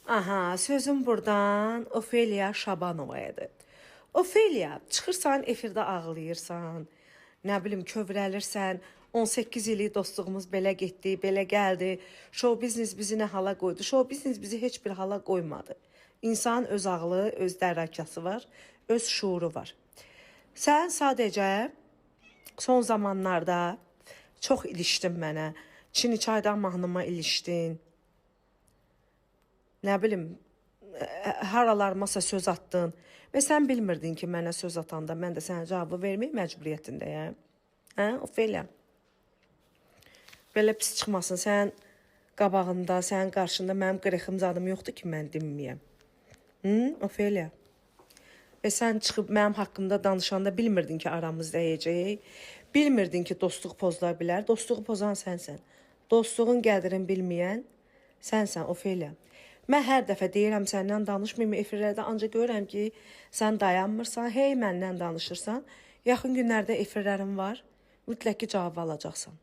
Aha, sözüm buradan Ofelia Şabanova'yadır. Ofelia, çıxırsan efirdə ağlayırsan, nə bilim kövrəlirsən, 18 ili dostluğumuz belə getdi, belə gəldi, show biznes bizi nə hala qoydu, show biznes bizi heç bir hala qoymadı. İnsanın öz ağlı, öz dərrakası var, öz şuuru var. Sən sadəcə son zamanlarda çox ilişdin mənə, Çiniçaydan mahnıma ilişdin, nə bilim, haralarmasa söz atdın və sən bilmirdin ki, mənə söz atanda mən də sənə cavabı vermək məcburiyyətindəyəm. Hə, Ofelia? Belə pis çıxmasın, sən qabağında, sənin qarşında mənim qırıxım zadım yoxdur ki, mən dinməyəm. Ofelia? Və sən çıxıb mənim haqqımda danışanda bilmirdin ki, aramız dəyəcək. Bilmirdin ki, dostluq pozula bilər. Dostluğu pozan sənsən. Dostluğun qədrini bilməyən sənsən, Ofelia. Mən hər dəfə deyirəm səndən danışmayım efirlərdə, ancaq görürəm ki, sən dayanmırsan, hey məndən danışırsan. Yaxın günlərdə efirlərim var, mütləq ki, cavab alacaqsan.